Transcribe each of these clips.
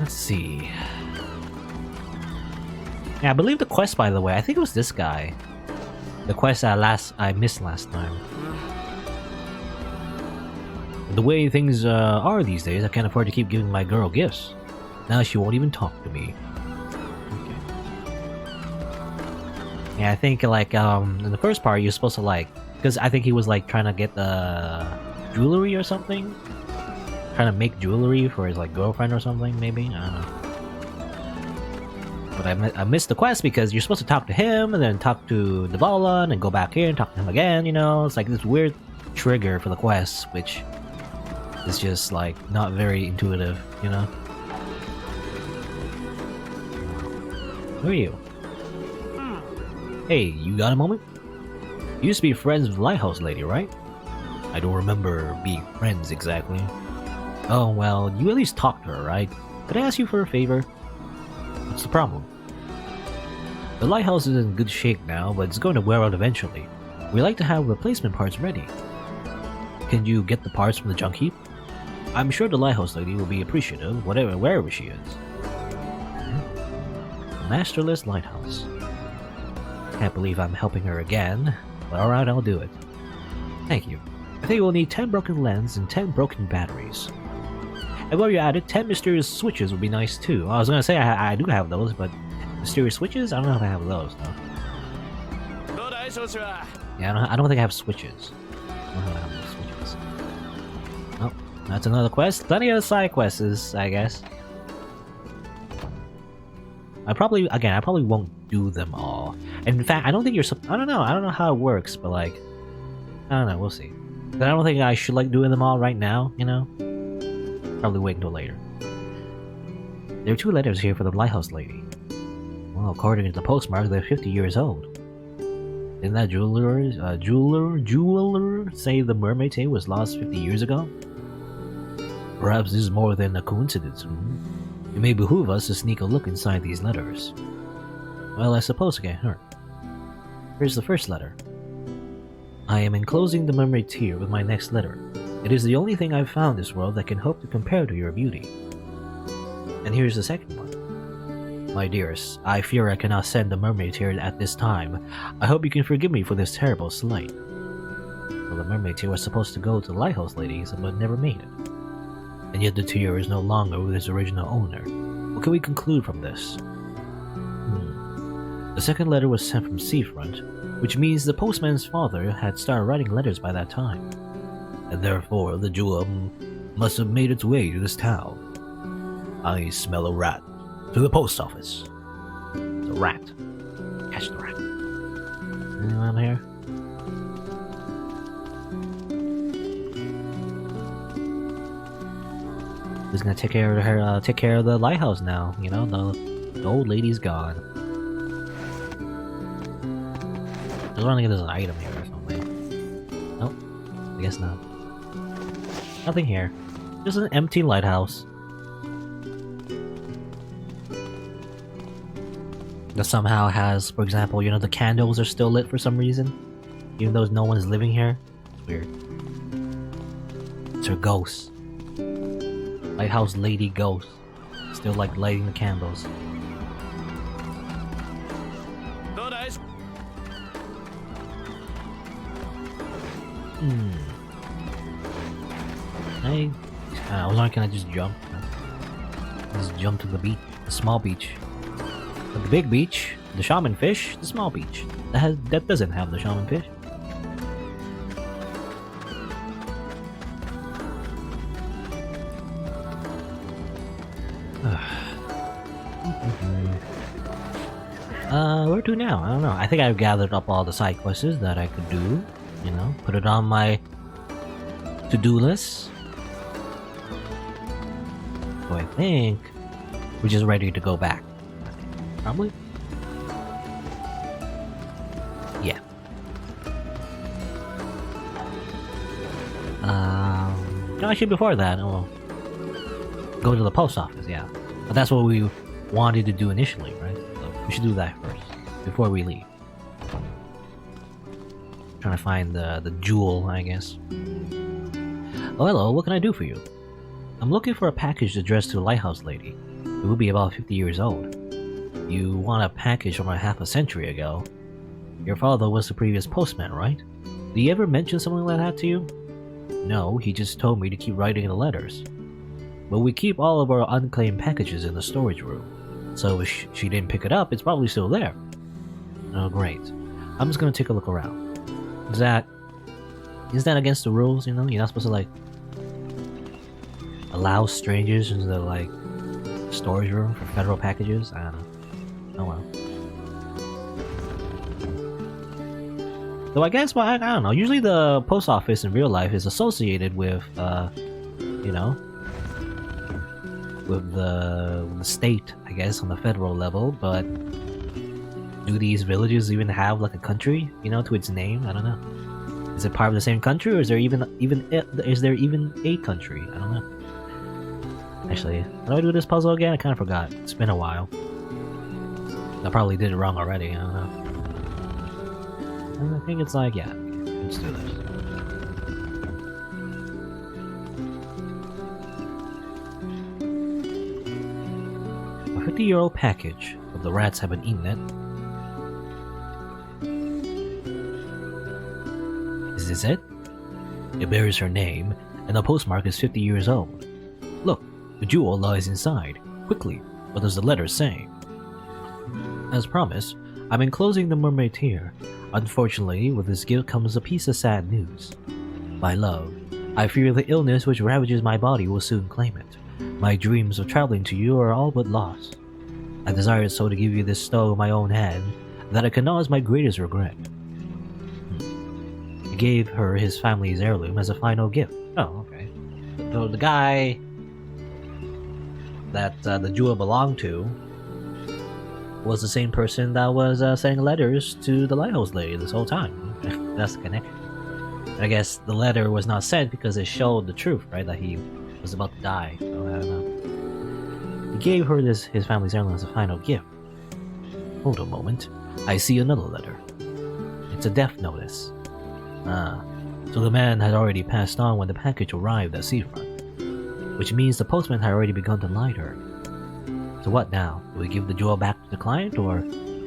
Let's see. Yeah, I believe the quest, by the way, I think it was this guy. The quest I missed last time. The way things are these days, I can't afford to keep giving my girl gifts. Now she won't even talk to me. Okay. Yeah, I think like in the first part you're supposed to like, because I think he was like trying to get jewelry or something, trying to make jewelry for his like girlfriend or something, maybe. I don't know. But I missed the quest because you're supposed to talk to him and then talk to Davala and then go back here and talk to him again. You know, it's like this weird trigger for the quest, which is just like not very intuitive. You know. Who are you? Hey, you got a moment? You used to be friends with the lighthouse lady, right? I don't remember being friends exactly. Oh, well, you at least talked to her, right? Could I ask you for a favor? What's the problem? The lighthouse is in good shape now, but it's going to wear out eventually. We like to have replacement parts ready. Can you get the parts from the junk heap? I'm sure the lighthouse lady will be appreciative, wherever she is. Masterless lighthouse. Can't believe I'm helping her again, but alright, I'll do it. Thank you. I think we'll need 10 broken lens and 10 broken batteries. And while you're at it, 10 mysterious switches would be nice too. I was gonna say I do have those, but mysterious switches? I don't know if I have those though. Yeah, I don't think I have switches. I don't know if I have those switches. Oh, that's another quest. Plenty of side quests, I guess. I probably won't do them all. And in fact, I don't think I don't know how it works, but like, I don't know, we'll see. But I don't think I should like doing them all right now, you know? Probably wait until later. There are 2 letters here for the lighthouse lady. Well, according to the postmark, they're 50 years old. Didn't that jeweler say the mermaid tail was lost 50 years ago? Perhaps this is more than a coincidence. It may behoove us to sneak a look inside these letters. Well, I suppose it can't hurt. Here's the first letter. I am enclosing the mermaid tear with my next letter. It is the only thing I've found in this world that can hope to compare to your beauty. And here's the second one. My dearest, I fear I cannot send the mermaid tear at this time. I hope you can forgive me for this terrible slight. Well, the mermaid tear was supposed to go to the lighthouse ladies, but never made it. And yet the tear is no longer with its original owner. What can we conclude from this? The second letter was sent from Seafront, which means the postman's father had started writing letters by that time. And therefore the jewel must have made its way to this town. I smell a rat. To the post office. It's a rat. Catch the rat. Anyone here? Who's gonna take care of her? Take care of the lighthouse now. You know, the old lady's gone. I was wondering if there's an item here or something. Nope. I guess not. Nothing here. Just an empty lighthouse. That somehow has, for example, you know, the candles are still lit for some reason, even though no one's living here. It's weird. It's her ghost. Lighthouse lady ghost. Still like lighting the candles. I was wondering, can I just jump? Just jump to the beach, the small beach. But the big beach, the shaman fish, the small beach. That doesn't have the shaman fish. Where to now? I don't know. I think I've gathered up all the side quests that I could do. You know, put it on my to-do list. So I think we're just ready to go back. Probably. Yeah. Actually, before that, we'll go to the post office. Yeah, but that's what we wanted to do initially, right? So we should do that first before we leave. Trying to find the jewel, I guess. Oh, hello. What can I do for you? I'm looking for a package addressed to the lighthouse lady. It would be about 50 years old. You want a package from a half a century ago. Your father was the previous postman, right? Did he ever mention something like that to you? No, he just told me to keep writing the letters. But we keep all of our unclaimed packages in the storage room, so if she didn't pick it up, it's probably still there. Oh, great. I'm just gonna take a look around. Is that against the rules, you know? You're not supposed to, like, allow strangers into the, like, storage room for federal packages? I don't know. Oh well. Though I guess, well, I don't know. Usually the post office in real life is associated with, you know, with the state, I guess, on the federal level. But do these villages even have like a country, you know, to its name? I don't know. Is it part of the same country, or is there even a country? I don't know. Actually, how do I do this puzzle again? I kind of forgot. It's been a while. I probably did it wrong already. I don't know. I think it's like, yeah, let's do this. A 50-year-old package, but the rats haven't eaten it. Is this it? It bears her name, and the postmark is 50 years old. Look, the jewel lies inside. Quickly, what does the letter say? As promised, I'm enclosing the mermaid tear. Unfortunately, with this gift comes a piece of sad news. My love, I fear the illness which ravages my body will soon claim it. My dreams of traveling to you are all but lost. I desired so to give you this stone of my own hand, that it cannot my greatest regret. He gave her his family's heirloom as a final gift. Oh, okay. So the guy that the jewel belonged to was the same person that was sending letters to the lighthouse lady this whole time. That's the connection. And I guess the letter was not sent because it showed the truth, right? That he was about to die. So I don't know. He gave her his family's heirloom as a final gift. Hold a moment. I see another letter. It's a death notice. Ah, so the man had already passed on when the package arrived at seafront, which means the postman had already begun to lie to her. So what now? Do we give the jewel back to the client, or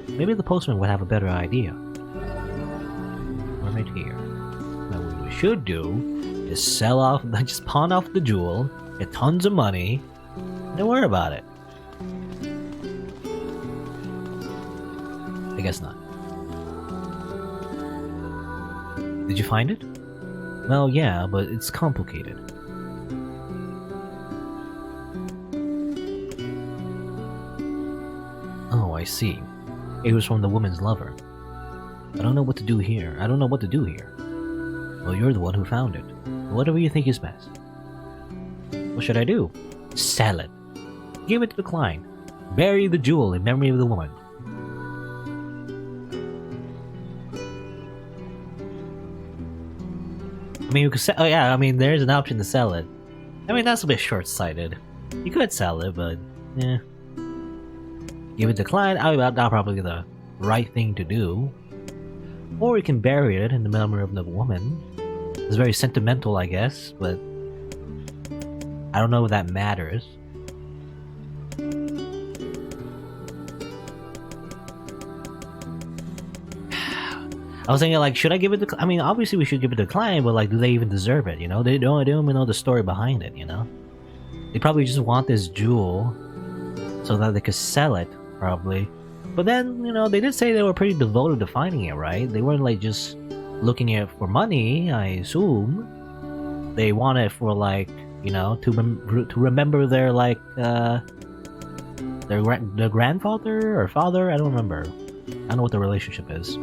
maybe the postman would have a better idea? Right here. Now what we should do is sell off, just pawn off the jewel, get tons of money, and don't worry about it. I guess not. Did you find it? Well, yeah, but it's complicated. Oh, I see. It was from the woman's lover. I don't know what to do here. Well, you're the one who found it. Whatever you think is best. What should I do? Sell it. Give it to the client. Bury the jewel in memory of the woman. I mean, you could sell. Oh yeah, I mean, there's an option to sell it. I mean, that's a bit short-sighted. You could sell it, but yeah. Give it to the client. That's probably the right thing to do. Or you can bury it in the memory of the woman. It's very sentimental, I guess, but I don't know if that matters. I was thinking, like, should I give it to... I mean, obviously we should give it to the client, but, like, do they even deserve it, you know? They don't even know the story behind it, you know? They probably just want this jewel so that they could sell it, probably. But then, you know, they did say they were pretty devoted to finding it, right? They weren't, like, just looking at it for money, I assume. They want it for, like, you know, to remember their, like, their grandfather or father? I don't remember. I don't know what the relationship is.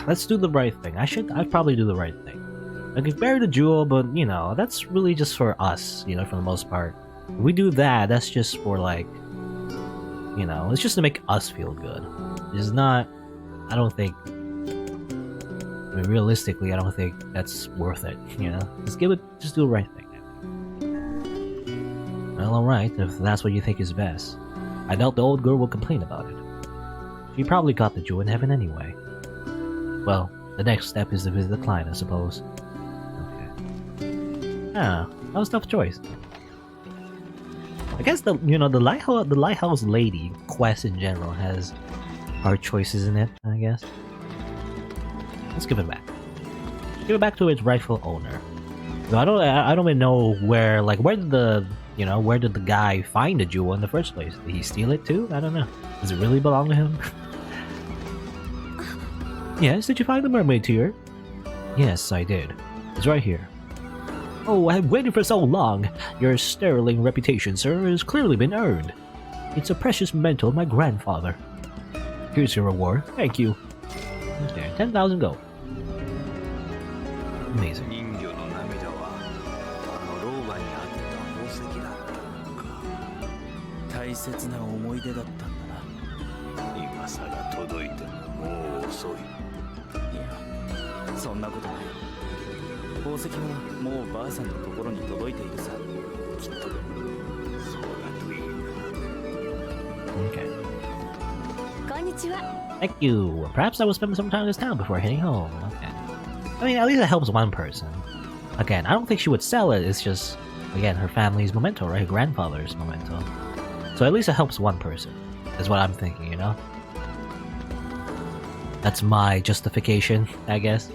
Let's do the right thing. I'd probably do the right thing. I could bury the jewel, but, you know, that's really just for us, you know, for the most part. If we do that, that's just for, like, you know, it's just to make us feel good. It's not, I don't think, I mean, realistically, I don't think that's worth it, you know? Just do the right thing. Well, alright, if that's what you think is best. I doubt the old girl will complain about it. She probably got the jewel in heaven anyway. Well, the next step is to visit the client, I suppose. Okay. Ah, that was a tough choice. I guess the lighthouse lady quest in general has hard choices in it. I guess. Let's give it back. Give it back to its rightful owner. So I don't even know where did the guy find the jewel in the first place? Did he steal it too? I don't know. Does it really belong to him? Yes, did you find the mermaid tear? Yes, I did. It's right here. Oh, I've waited for so long. Your sterling reputation, sir, has clearly been earned. It's a precious memento of my grandfather. Here's your reward. Thank you. Okay, 10,000 gold. Amazing. Okay. Thank you. Perhaps I will spend some time in this town before heading home. Okay. I mean, at least it helps one person. Again, I don't think she would sell it. It's just, again, her family's memento, right? Her grandfather's memento. So at least it helps one person. Is what I'm thinking, you know? That's my justification, I guess.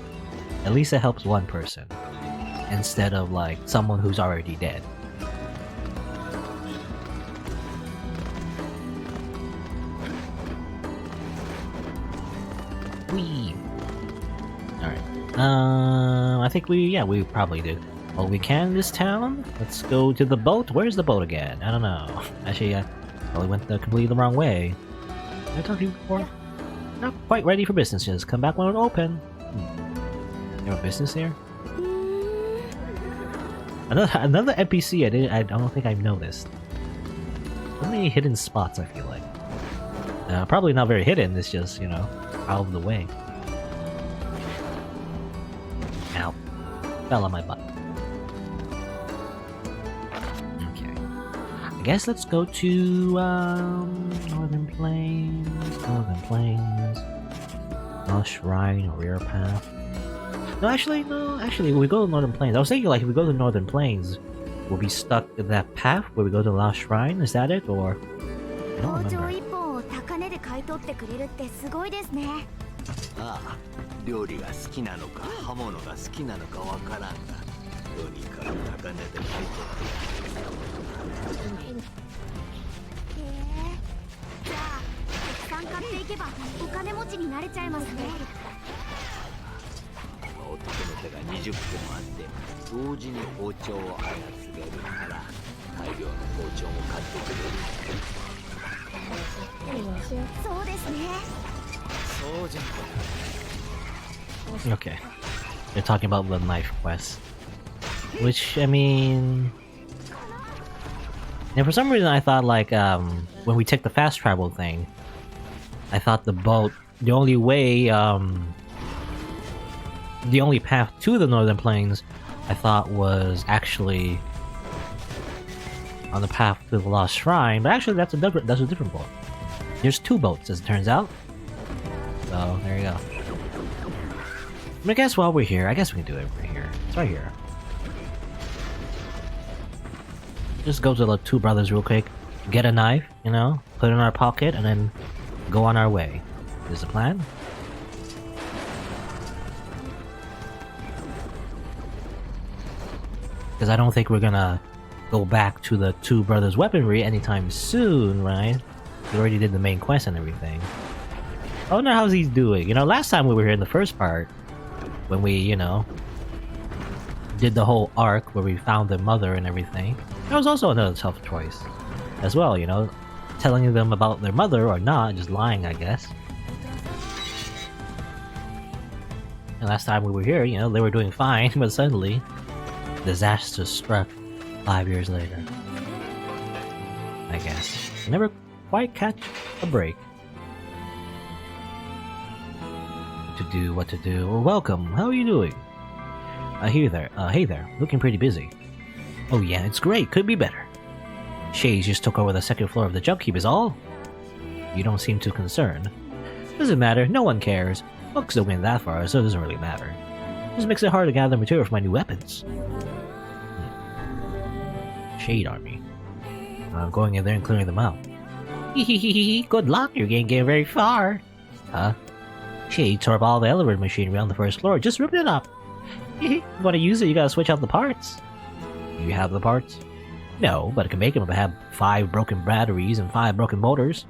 At least it helps one person. Instead of, like, someone who's already dead. Whee! Alright. I think we probably did all we can in this town. Let's go to the boat. Where's the boat again? I don't know. Actually, I probably went completely the wrong way. Did I talk to you before? Not quite ready for business. Just come back when it's open. You have a business here? Another NPC I don't think I've noticed. So many hidden spots, I feel like. Probably not very hidden, it's just, you know, out of the way. Ow. Fell on my butt. Okay. I guess let's go to, Northern Plains. Lost Shrine, or Rear Path. No, actually, we go to Northern Plains. I was thinking, like, if we go to Northern Plains, we'll be stuck in that path where we go to the Lost Shrine. Is that it, or? I don't remember. Okay. They're talking about the knife quest. Which, I mean... And for some reason I thought, like, when we took the fast travel thing, I thought the boat, the only way, the only path to the Northern Plains, I thought was actually on the path to the Lost Shrine, but actually that's a different boat. There's two boats, as it turns out. So, there you go. I guess while we're here, I guess we can do it right here. It's right here. Just go to the two brothers real quick, get a knife, you know, put it in our pocket, and then go on our way. Is the plan? Because I don't think we're gonna go back to the two brothers' weaponry anytime soon, right? We already did the main quest and everything. I wonder how he's doing. You know, last time we were here in the first part, when we, you know, did the whole arc where we found the mother and everything, that was also another tough choice as well, you know, telling them about their mother or not, just lying, I guess. And last time we were here, you know, they were doing fine, but suddenly disaster struck 5 years later. I guess. Never quite catch a break. What to do. Well, welcome. How are you doing? Hey there. Looking pretty busy. Oh yeah, it's great. Could be better. Shades just took over the second floor of the junk heap is all? You don't seem too concerned. Doesn't matter. No one cares. Books don't win that far, so it doesn't really matter. Just makes it hard to gather material for my new weapons. Shade Army. I'm going in there and clearing them out. Good luck, you can't get very far. Huh? She tore up all the elevator machinery on the first floor, just ripped it up. If you want to use it, you gotta switch out the parts. You have the parts? No, but I can make them if I have 5 broken batteries and 5 broken motors.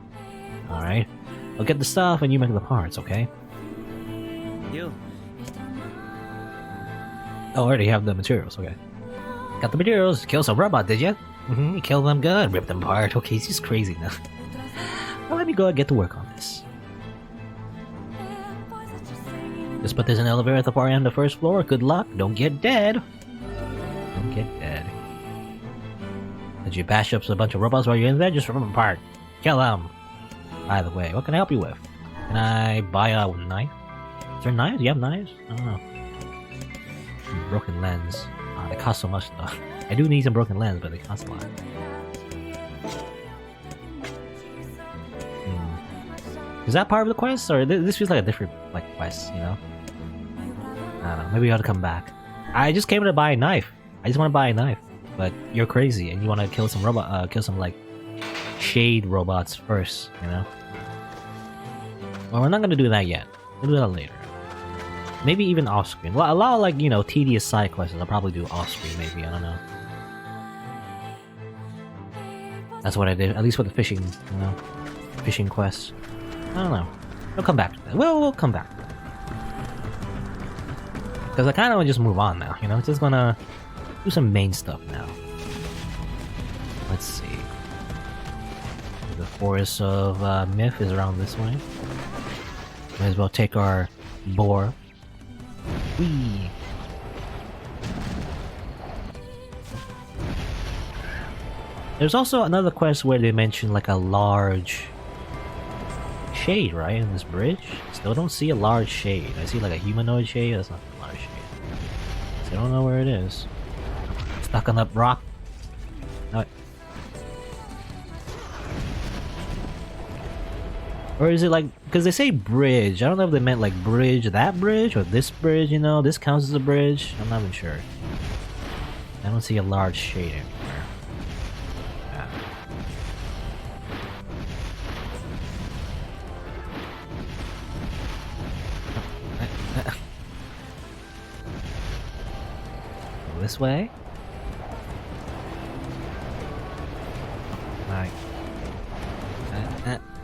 Alright. I'll get the stuff and you make the parts, okay? You. Oh, I already have the materials, okay. Got the materials. Kill some robot, did you? You killed them good, ripped them apart. Okay, he's just crazy now. Well, let me go and get to work on this. Just put this in an elevator at the far end of the first floor. Good luck. Don't get dead. Don't get dead. Did you bash up a bunch of robots while you're in there? Just rip them apart. Kill them. By the way, what can I help you with? Can I buy a knife? Is there knives? Do you have knives? I don't know. Broken lens. They cost so much though. I do need some broken lens, but they cost a lot. Is that part of the quest, or this feels like a different quest? You know? I don't know. Maybe we ought to come back. I just came to buy a knife. I just want to buy a knife, but you're crazy and you want to kill some robot, kill some shade robots first. You know? Well, we're not gonna do that yet. We'll do that later. Maybe even off screen. Well, a lot of tedious side quests I'll probably do off screen. Maybe, I don't know. That's what I did, at least with the fishing, fishing quests. I don't know. We'll come back to that. We'll come back to that. Because I kind of want to just move on now, Just gonna do some main stuff now. Let's see. The Forest of Myth is around this way. Might as well take our boar. Whee! There's also another quest where they mention a large shade, right, in this bridge? Still don't see a large shade. I see a humanoid shade. That's not a large shade. So I don't know where it is. Stuck on that rock. No. Or is it because they say bridge. I don't know if they meant bridge, that bridge, or this bridge, this counts as a bridge. I'm not even sure. I don't see a large shade anywhere. Go this way? Right.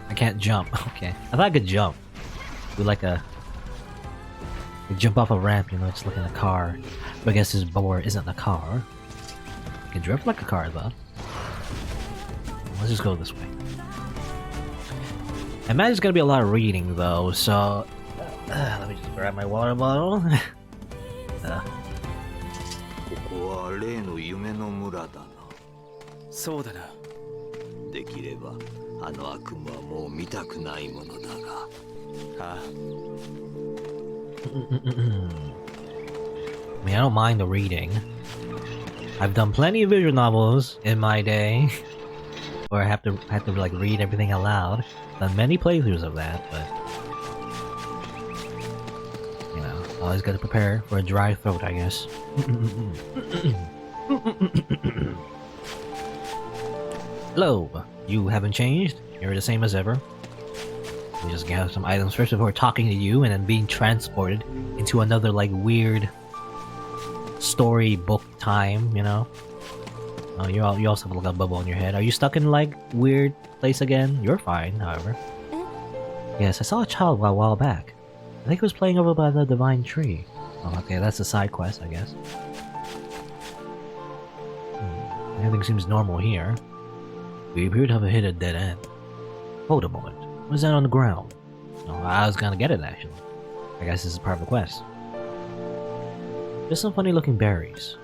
I can't jump. Okay. I thought I could jump. Do jump off a ramp, just like in a car. But I guess this boar isn't a car. You can drift like a car though. Let's just go this way. I imagine there's gonna be a lot of reading though, so let me just grab my water bottle. ここは例の夢の村だな。そうだな。できればあの悪夢はもう見たくないものだが。ああ。I mean, I don't mind the reading. I've done plenty of visual novels in my day, where I have to read everything aloud. Done many playthroughs of that, but always got to prepare for a dry throat, I guess. Hello, you haven't changed. You're the same as ever. We just gather some items first before talking to you, and then being transported into another weird storybook time. Oh, you also have a bubble on your head. Are you stuck in weird place again? You're fine, however. Yes, I saw a child a while back. I think it was playing over by the divine tree. Oh, okay, that's a side quest, I guess. Everything seems normal here. We appear to have hit a dead end. Hold a moment. What's that on the ground? Oh, I was gonna get it, actually. I guess this is part of the quest. There's some funny-looking berries.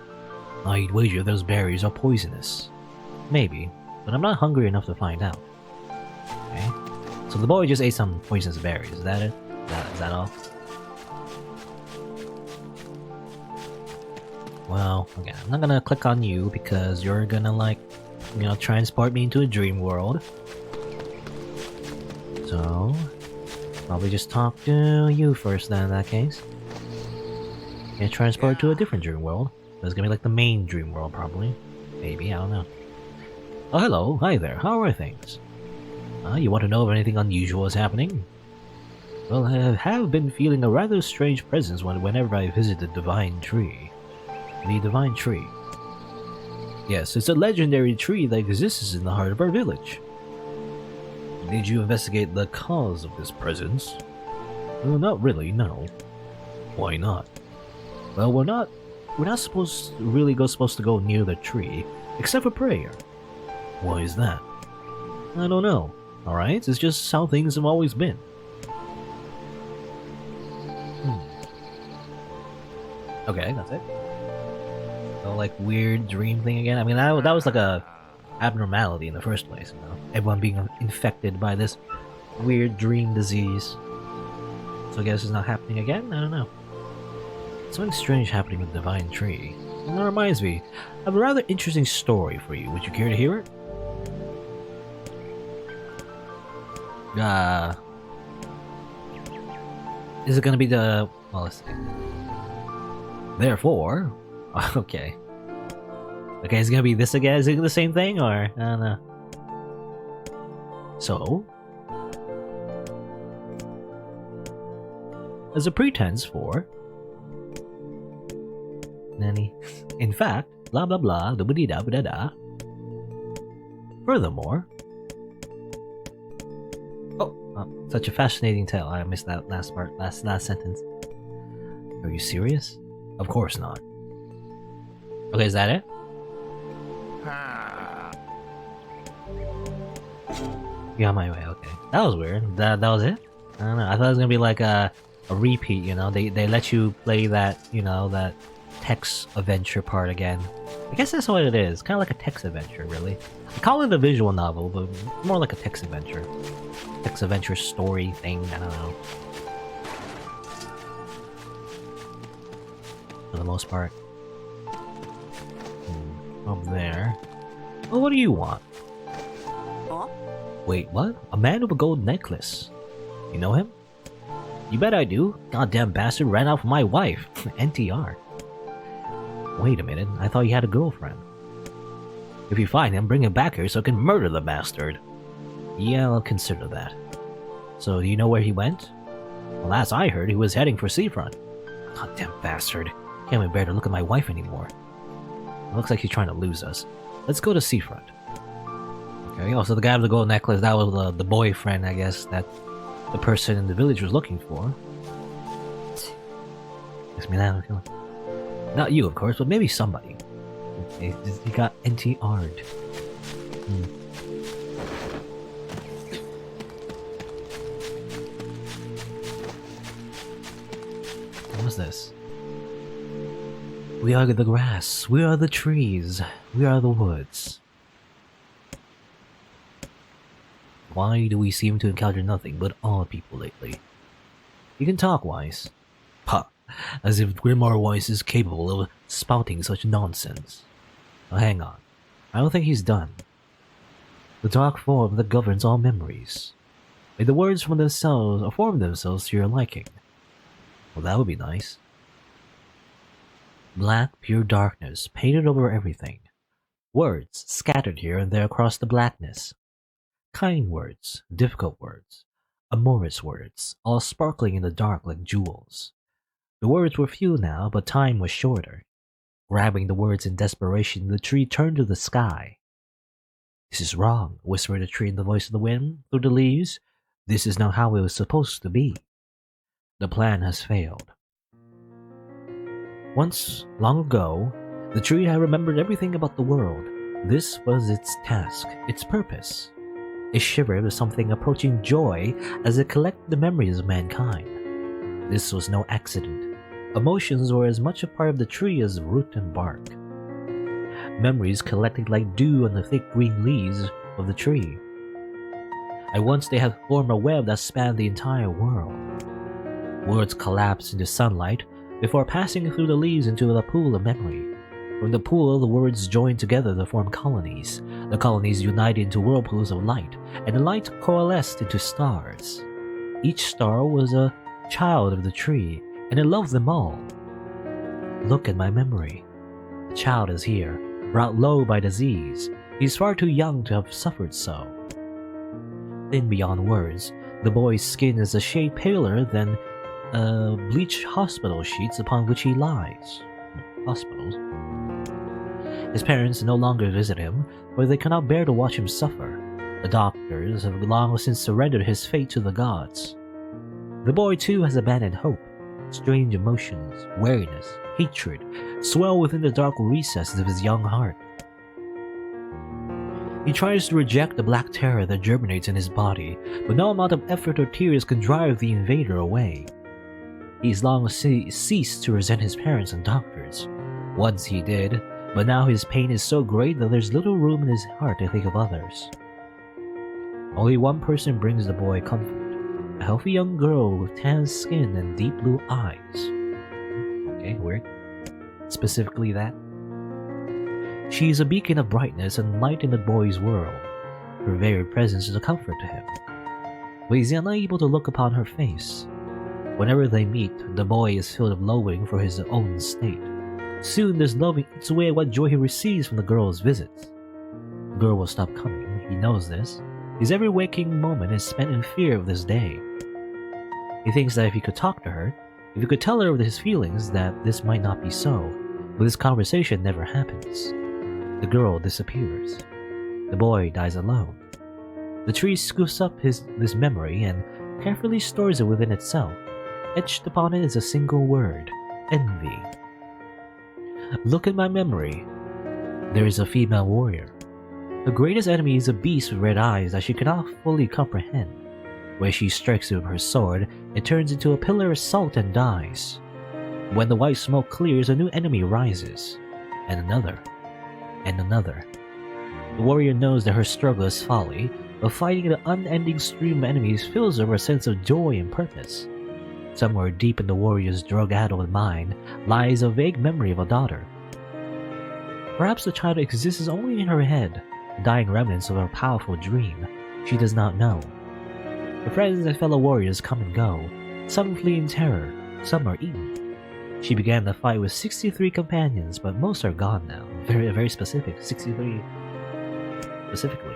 I'd wager those berries are poisonous. Maybe, but I'm not hungry enough to find out. Okay. So the boy just ate some poisonous berries, is that it? Is that all? Well, okay, I'm not gonna click on you because you're gonna transport me into a dream world. So, probably just talk to you first then in that case. Get transported to a different dream world. It's gonna be the main dream world probably. Maybe, I don't know. Oh, hello. Hi there. How are things? You want to know if anything unusual is happening? Well, I have been feeling a rather strange presence whenever I visit the Divine Tree. The Divine Tree. Yes, it's a legendary tree that exists in the heart of our village. Did you investigate the cause of this presence? Well, not really, no. Why not? Well, we're not supposed to go near the tree, except for prayer. Why is that? I don't know. Alright, it's just how things have always been. Okay, that's it. So, like, weird dream thing again? I mean, that was like a abnormality in the first place, you know? Everyone being infected by this weird dream disease. So I guess it's not happening again? I don't know. Something strange happening with the Divine Tree. And that reminds me, I have a rather interesting story for you. Would you care to hear it? Is it gonna be the... well, let's see. Therefore... okay. Okay, it's gonna be this again? Is it the same thing, or... I don't know. So... as a pretense for... Nanny. In fact, blah blah blah, da da da da da. Furthermore... such a fascinating tale. I missed that last part, last sentence. Are you serious? Of course not. Okay, is that it? Yeah, my way. Okay, that was weird. That was it. I don't know. I thought it was gonna be like a repeat. You know, they let you play that, you know, that text adventure part again. I guess that's what it is. Kind of like a text adventure, really. I call it a visual novel, but more like a text adventure. Text adventure story thing. I don't know. For the most part. Up there. Well, what do you want? Huh? Wait, what? A man with a gold necklace. You know him? You bet I do. Goddamn bastard ran off with my wife. NTR. Wait a minute, I thought you had a girlfriend. If you find him, bring him back here so I can murder the bastard. Yeah, I'll consider that. So, do you know where he went? Well, last I heard, he was heading for Seafront. Goddamn bastard. Can't even bear to look at my wife anymore. It looks like he's trying to lose us. Let's go to Seafront. Okay, oh, so the guy with the gold necklace, that was the boyfriend, I guess, that the person in the village was looking for. Gives me that feeling. Not you, of course, but maybe somebody. He got NTR'd. What was this? We are the grass, we are the trees, we are the woods. Why do we seem to encounter nothing but odd people lately? You can talk, Weiss. Pah, as if Grimoire Weiss is capable of spouting such nonsense. Now hang on, I don't think he's done. The dark form that governs all memories. May the words from themselves or form themselves to your liking. Well, that would be nice. Black, pure darkness painted over everything. Words scattered here and there across the blackness. Kind words, difficult words, amorous words, all sparkling in the dark like jewels. The words were few now, but time was shorter. Grabbing the words in desperation, the tree turned to the sky. This is wrong, whispered the tree in the voice of the wind through the leaves. This is not how it was supposed to be. The plan has failed. Once, long ago, the tree had remembered everything about the world. This was its task, its purpose. It shivered with something approaching joy as it collected the memories of mankind. This was no accident. Emotions were as much a part of the tree as root and bark. Memories collected like dew on the thick green leaves of the tree. At once they had formed a web that spanned the entire world. Words collapsed into sunlight before passing through the leaves into the pool of memory. From the pool, the words joined together to form colonies. The colonies united into whirlpools of light, and the light coalesced into stars. Each star was a child of the tree, and it loved them all. Look at my memory. The child is here, brought low by disease. He's far too young to have suffered so. Thin beyond words, the boy's skin is a shade paler than bleached hospital sheets upon which he lies. Hospitals. His parents no longer visit him, for they cannot bear to watch him suffer. The doctors have long since surrendered his fate to the gods. The boy too has abandoned hope. Strange emotions, weariness, hatred swell within the dark recesses of his young heart. He tries to reject the black terror that germinates in his body, but no amount of effort or tears can drive the invader away. He's long ceased to resent his parents and doctors. Once he did, but now his pain is so great that there's little room in his heart to think of others. Only one person brings the boy comfort. A healthy young girl with tan skin and deep blue eyes. Okay, weird. Specifically that. She is a beacon of brightness and light in the boy's world. Her very presence is a comfort to him. But he's unable to look upon her face. Whenever they meet, the boy is filled with loathing for his own state. Soon this loathing eats away at what joy he receives from the girl's visits. The girl will stop coming, he knows this. His every waking moment is spent in fear of this day. He thinks that if he could talk to her, if he could tell her of his feelings, that this might not be so, but this conversation never happens. The girl disappears. The boy dies alone. The tree scoops up this memory and carefully stores it within itself. Etched upon it is a single word: envy. Look at my memory. There is a female warrior. Her greatest enemy is a beast with red eyes that she cannot fully comprehend. When she strikes it with her sword, it turns into a pillar of salt and dies. When the white smoke clears, a new enemy rises, and another, and another. The warrior knows that her struggle is folly, but fighting the unending stream of enemies fills her with a sense of joy and purpose. Somewhere deep in the warrior's drug-addled mind lies a vague memory of a daughter. Perhaps the child exists only in her head, dying remnants of a powerful dream. She does not know. Her friends and fellow warriors come and go. Some flee in terror, some are eaten. She began the fight with 63 companions, but most are gone now. Very specific, 63 specifically.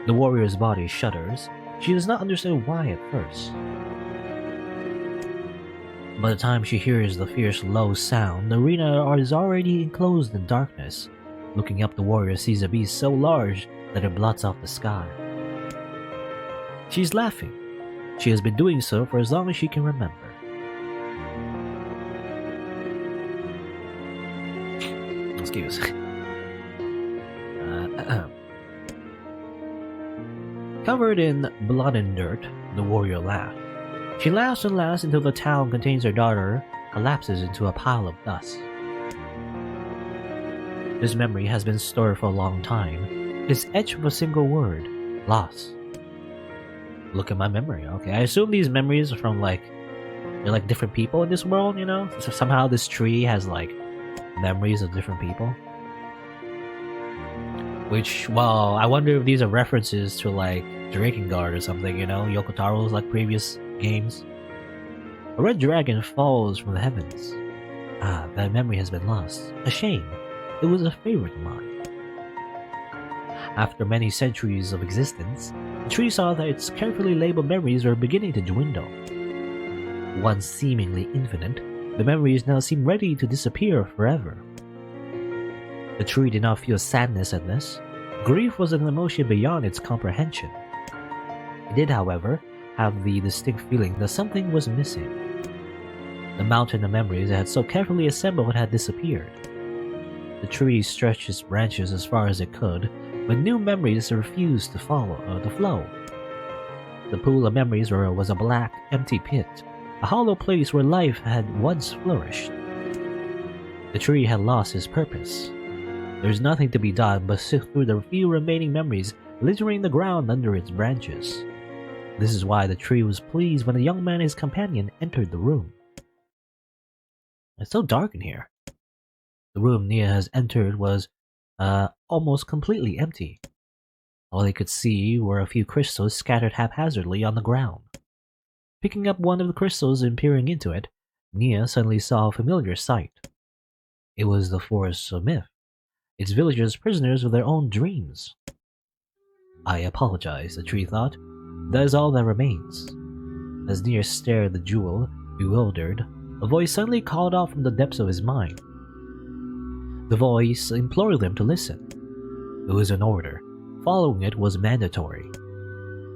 The warrior's body shudders. She does not understand why at first. By the time she hears the fierce low sound, the arena is already enclosed in darkness. Looking up, the warrior sees a beast so large that it blots out the sky. She's laughing. She has been doing so for as long as she can remember. Excuse. Covered in blood and dirt, the warrior laughs. She laughs and laughs until the town contains her daughter collapses into a pile of dust. This memory has been stored for a long time. It's etched with a single word: loss. Look at my memory. Okay, I assume these memories are from they're like different people in this world, you know? So somehow this tree has memories of different people. Which, well, I wonder if these are references to Drakengard or something, you know? Yoko Taro's previous games. A red dragon falls from the heavens. Ah, that memory has been lost. A shame. It was a favorite of mine. After many centuries of existence, the tree saw that its carefully labeled memories were beginning to dwindle. Once seemingly infinite, the memories now seemed ready to disappear forever. The tree did not feel sadness at this. Grief was an emotion beyond its comprehension. It did, however, have the distinct feeling that something was missing. The mountain of memories it had so carefully assembled had disappeared. The tree stretched its branches as far as it could, but new memories refused to flow. The pool of memories was a black, empty pit, a hollow place where life had once flourished. The tree had lost its purpose. There was nothing to be done but sift through the few remaining memories littering the ground under its branches. This is why the tree was pleased when the young man and his companion entered the room. It's so dark in here. The room NieR has entered was almost completely empty. All they could see were a few crystals scattered haphazardly on the ground. Picking up one of the crystals and peering into it, NieR suddenly saw a familiar sight. It was the Forest of Myth. its villagers prisoners of their own dreams. I apologize, the tree thought. That is all that remains. As NieR stared at the jewel, bewildered, a voice suddenly called out from the depths of his mind. The voice implored them to listen. It was an order. Following it was mandatory.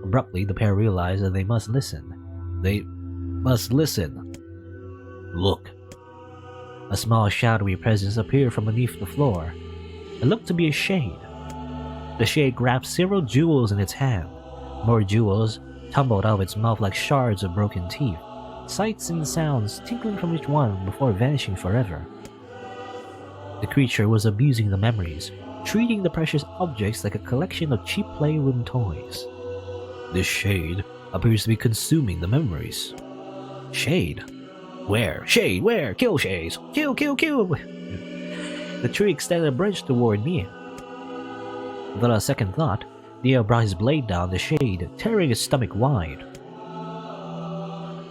Abruptly, the pair realized that they must listen. They must listen. Look. A small shadowy presence appeared from beneath the floor. It looked to be a shade. The shade grabbed several jewels in its hand. More jewels tumbled out of its mouth like shards of broken teeth, sights and sounds tinkling from each one before vanishing forever. The creature was abusing the memories, treating the precious objects like a collection of cheap playroom toys. This shade appears to be consuming the memories. Shade? Where? Shade, where? Kill shades! Kill, kill, kill! The tree extended a branch toward NieR. Without a second thought, NieR brought his blade down the shade, tearing its stomach wide.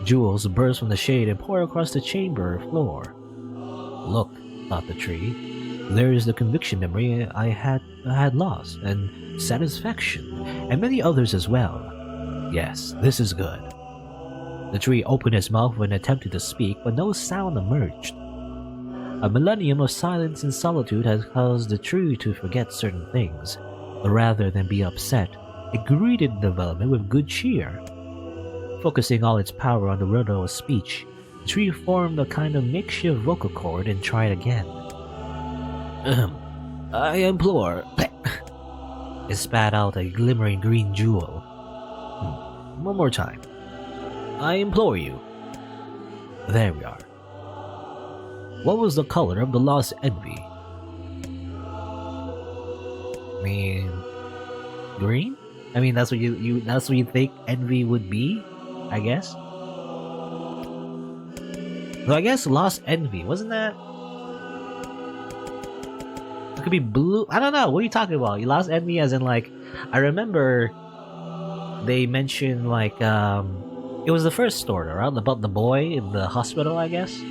Jewels burst from the shade and poured across the chamber floor. Look, thought the tree, there is the conviction memory I had lost, and satisfaction, and many others as well. Yes, this is good. The tree opened its mouth and attempted to speak, but no sound emerged. A millennium of silence and solitude has caused the tree to forget certain things, but rather than be upset, it greeted the development with good cheer. Focusing all its power on the rhythm of speech, the tree formed a kind of makeshift vocal cord and tried again. I implore. It spat out a glimmering green jewel. One more time. I implore you. There we are. What was the color of the lost envy? I mean, green? I mean, that's what that's what you think envy would be, I guess. So I guess lost envy, wasn't that? It could be blue. I don't know. What are you talking about? You lost envy as in like, I remember they mentioned like it was the first story, right? About the boy in the hospital, I guess.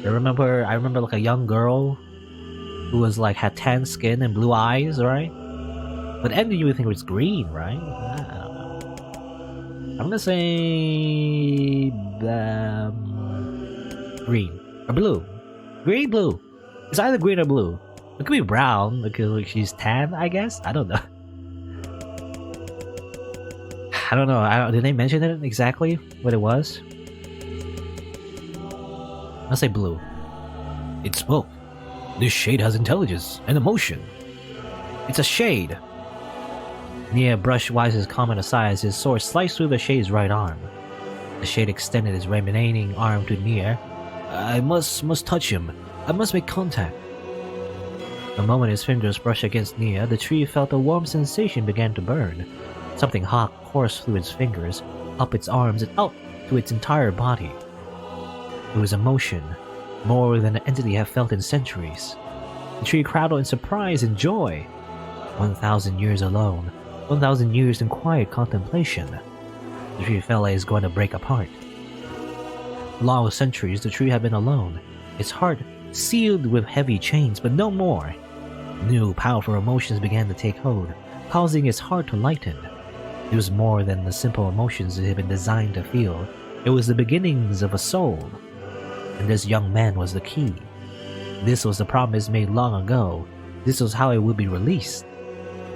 I remember like a young girl who was like had tan skin and blue eyes, right? But envy you would think it was green, right? I don't know. I'm gonna say green or blue. Green, blue. It's either green or blue. It could be brown because she's tan, I guess. I don't know. I don't know. Did they mention it exactly what it was? I'll say blue. It spoke. This shade has intelligence and emotion. It's a shade. NieR brushed Weiss's comment aside as his sword sliced through the shade's right arm. The shade extended his remaining arm to NieR. I must touch him. I must make contact. The moment his fingers brushed against NieR, the tree felt a warm sensation began to burn. Something hot coursed through its fingers, up its arms, and out to its entire body. It was emotion, more than the entity had felt in centuries. The tree cried out in surprise and joy. 1,000 years alone, 1,000 years in quiet contemplation. The tree felt like it was going to break apart. Long centuries, the tree had been alone, its heart sealed with heavy chains, but no more. New, powerful emotions began to take hold, causing its heart to lighten. It was more than the simple emotions it had been designed to feel. It was the beginnings of a soul. And this young man was the key. This was the promise made long ago. This was how it would be released.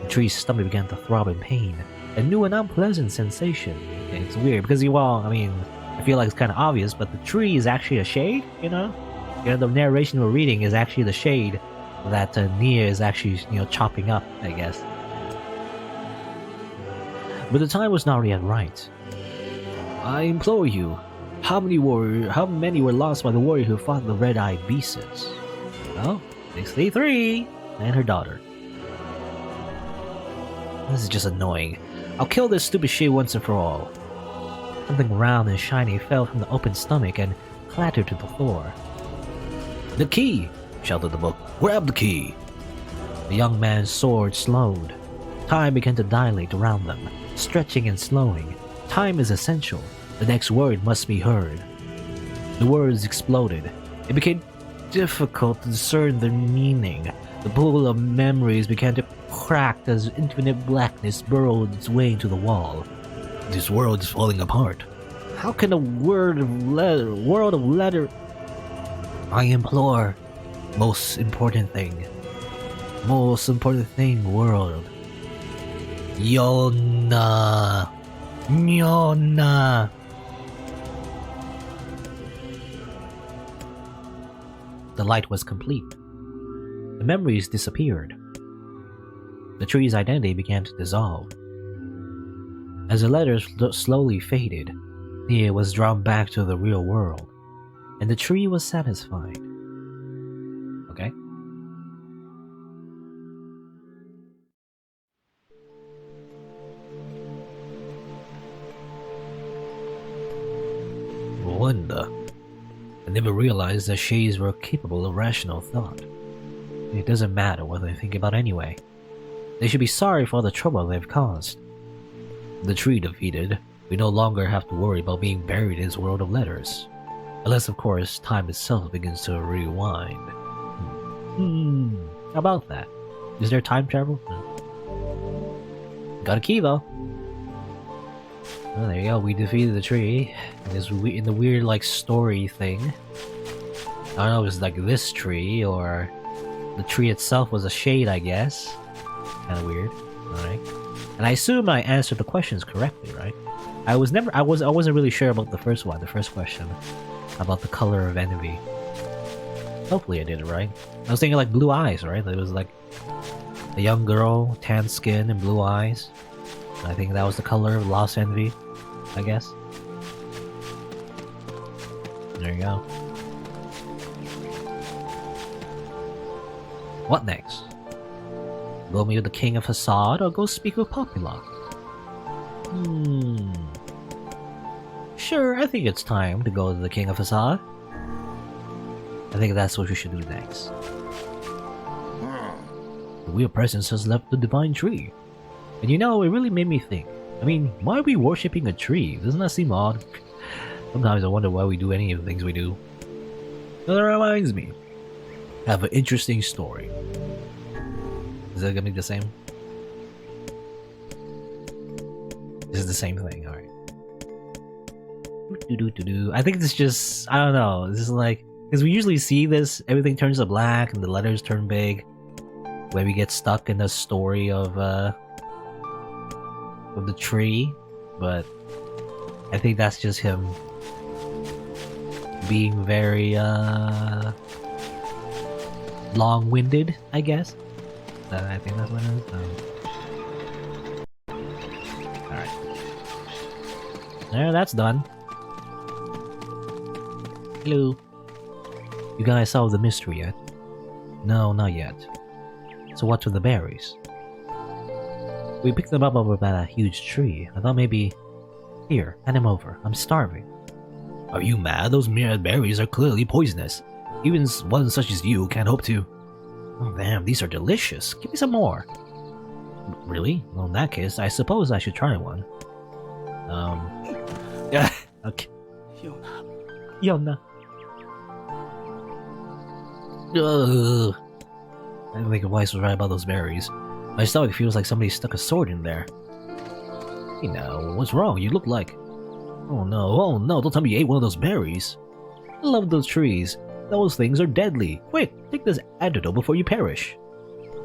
The tree's stomach began to throb in pain, a new and unpleasant sensation. And it's weird because I feel like it's kind of obvious, but the tree is actually a shade, you know? The narration we're reading is actually the shade that NieR is actually, chopping up, I guess. But the time was not yet right. I implore you, how many were lost by the warrior who fought the red-eyed beasts? Well, 63 and her daughter. This is just annoying. I'll kill this stupid shit once and for all. Something round and shiny fell from the open stomach and clattered to the floor. The key! Shouted the book. Grab the key! The young man's sword slowed. Time began to dilate around them, stretching and slowing. Time is essential. The next word must be heard. The words exploded. It became difficult to discern their meaning. The pool of memories began to crack as infinite blackness burrowed its way into the wall. This world is falling apart. How can a world of letter... I implore, most important thing, world. Yonah! Yonah! The light was complete. The memories disappeared. The tree's identity began to dissolve. As the letters slowly faded, NieR was drawn back to the real world, and the tree was satisfied. Okay? Wonder. I never realized that shades were capable of rational thought. It doesn't matter what they think about anyway. They should be sorry for all the trouble they've caused. The tree defeated, we no longer have to worry about being buried in this world of letters. Unless, of course, time itself begins to rewind. How about that? Is there time travel? Got a key though. Well, there you go, we defeated the tree. In the weird, like, story thing. I don't know if it's like this tree, or the tree itself was a shade, I guess. Kinda weird. Alright. And I assume I answered the questions correctly, right? I wasn't really sure about the first question. About the color of envy. Hopefully I did it right. I was thinking like blue eyes, right? It was like a young girl, tan skin and blue eyes. I think that was the color of lost envy, I guess. There you go. What next? Go meet the king of facade or go speak with populate? Sure, I think it's time to go to the king of facade. I think that's what we should do next. The wheel presence has left the divine tree. And you know, it really made me think. I mean, why are we worshipping a tree? Doesn't that seem odd? Sometimes I wonder why we do any of the things we do. That reminds me. I have an interesting story. Is that gonna be the same? This is the same thing, alright. I think it's just, I don't know, this is like, because we usually see this, everything turns to black and the letters turn big, where we get stuck in the story of the tree, but I think that's just him being very long-winded, I guess. I think that's what it is. Alright. There, that's done. Hello. You guys solved the mystery yet? No, not yet. So what's with the berries? We picked them up over by that huge tree. I thought maybe... Here, hand them over. I'm starving. Are you mad? Those mere berries are clearly poisonous. Even one such as you can't hope to... Oh damn, these are delicious. Give me some more. Really? Well, in that case, I suppose I should try one. Yeah, okay. Yonah. Ugh. I don't think Weiss was right about those berries. My stomach feels like somebody stuck a sword in there. Hey now, what's wrong? You look like... Oh no, don't tell me you ate one of those berries. I love those trees. Those things are deadly. Quick, take this antidote before you perish.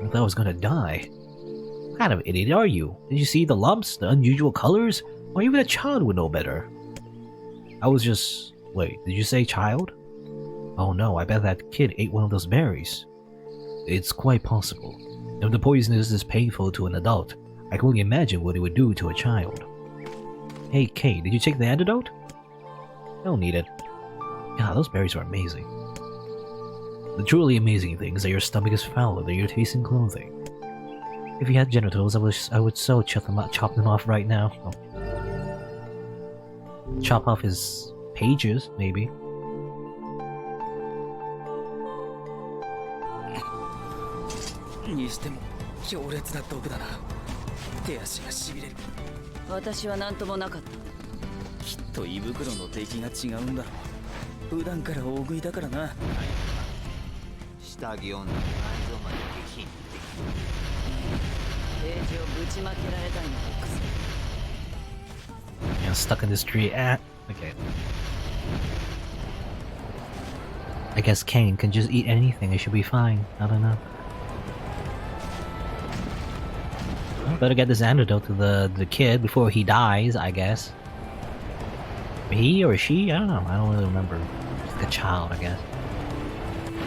I thought I was gonna die. What kind of idiot are you? Did you see the lumps, the unusual colors? Or even a child would know better. I was just... Wait, did you say child? Oh no, I bet that kid ate one of those berries. It's quite possible. If the poison is this painful to an adult, I can only imagine what it would do to a child. Hey Kay, did you take the antidote? I don't need it. God, those berries are amazing. The truly amazing thing is that your stomach is fouler than your taste in clothing. If you had genitals, I would so chop them off right now. Oh. Chop off his pages, maybe. Yeah, stuck in this tree. Okay. I guess Kane can just eat anything. It should be fine. I don't know. Well, better get this antidote to the kid before he dies, I guess. He or she? I don't know. I don't really remember. Just a child, I guess.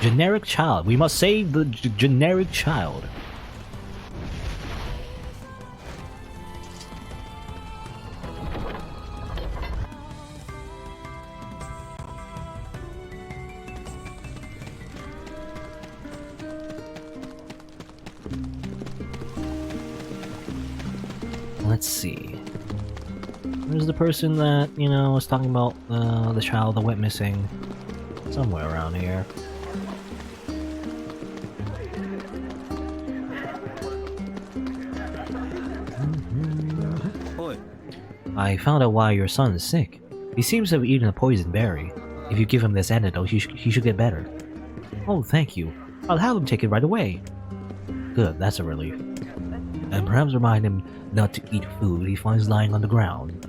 Generic child. We must save the generic child. Let's see. Where's the person that, you know, was talking about the child that went missing? Somewhere around here. I found out why your son is sick. He seems to have eaten a poison berry. If you give him this antidote, he should get better. Oh, thank you. I'll have him take it right away. Good, that's a relief. And perhaps remind him not to eat food he finds lying on the ground.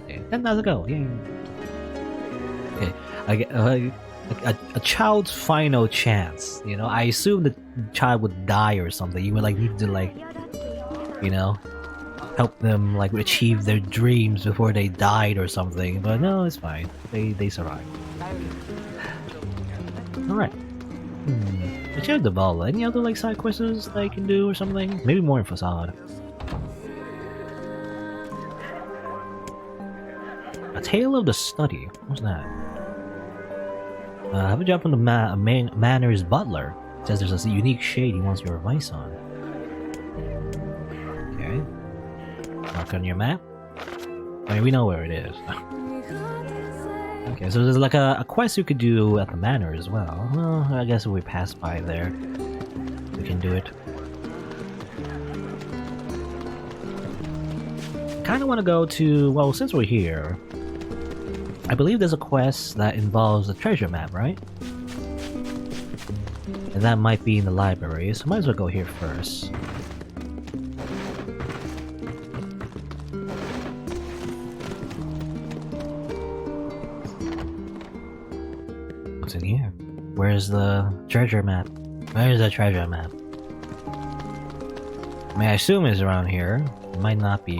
Okay, 10,000 go. Yay. Okay, a child's final chance. You know, I assume the child would die or something. You would like need to like, you know, help them like achieve their dreams before they died or something. But no, it's fine. They survived. All right. I should have developed any other like side quests that I can do or something. Maybe more in Facade. A Tale of the Study. What's that? Have a job from the Manor's butler. It says there's a unique shade he wants your advice on. Okay. Mark on your map. I mean, we know where it is. Okay, so there's like a quest you could do at the manor as well. Well, I guess if we pass by there, we can do it. I kind of want to go to, well, since we're here, I believe there's a quest that involves a treasure map, right? And that might be in the library, so might as well go here first. What's in here? Where's the treasure map? Where's the treasure map? I mean, I assume it's around here. It might not be.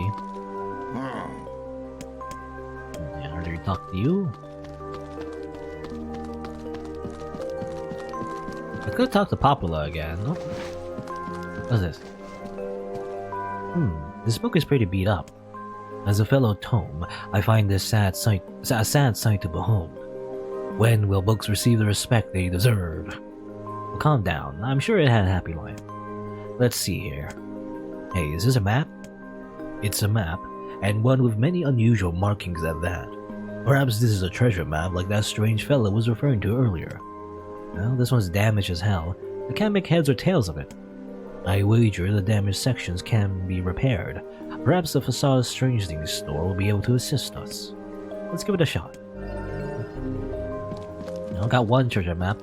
Talk to you. I could talk to Popula again. No? What's this? This book is pretty beat up. As a fellow tome, I find this a sad sight to behold. When will books receive the respect they deserve? Well, calm down. I'm sure it had a happy life. Let's see here. Hey, is this a map? It's a map, and one with many unusual markings at that. Perhaps this is a treasure map like that strange fella was referring to earlier. Well, this one's damaged as hell. I can't make heads or tails of it. I wager the damaged sections can be repaired. Perhaps the Facade Strange Things store will be able to assist us. Let's give it a shot. I got one treasure map.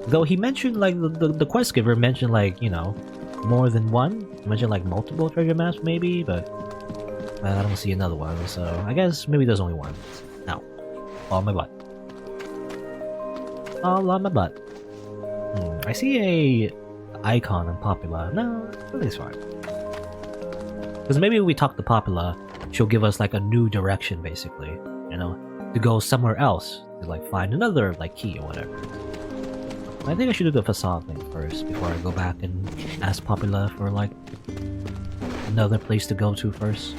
Though he mentioned, like, the quest giver mentioned, like, you know, more than one. He mentioned, like, multiple treasure maps, maybe, but I don't see another one, so I guess maybe there's only one. Ow. All on my butt. All on my butt. I see a icon in Popula. No, I think it's fine. Because maybe if we talk to Popula, she'll give us like a new direction, basically. You know, to go somewhere else to like find another like key or whatever. I think I should do the Facade thing first before I go back and ask Popula for like another place to go to first.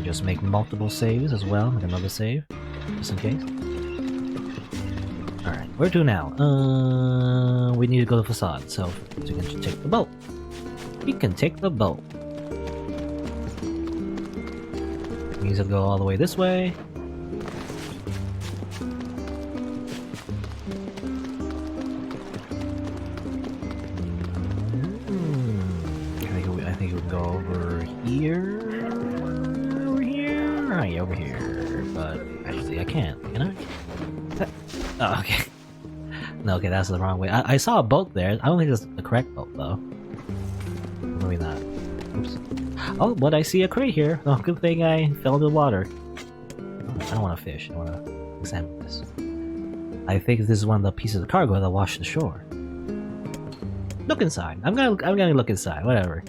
Just make multiple saves as well, like another save, just in case. Alright, where to now? We need to go to Facade, so we can take the boat. We can take the boat. Means to go all the way this way. I think we can go over here. Over here. But actually, I can't. Can I? Oh, okay. No, okay, that's the wrong way. I saw a boat there. I don't think it's the correct boat, though. Maybe not. Oops. Oh, but I see a crate here. Oh, good thing I fell into the water. Oh, I don't want to fish. I want to examine this. I think this is one of the pieces of cargo that washed ashore. Look inside. I'm gonna look inside. Whatever.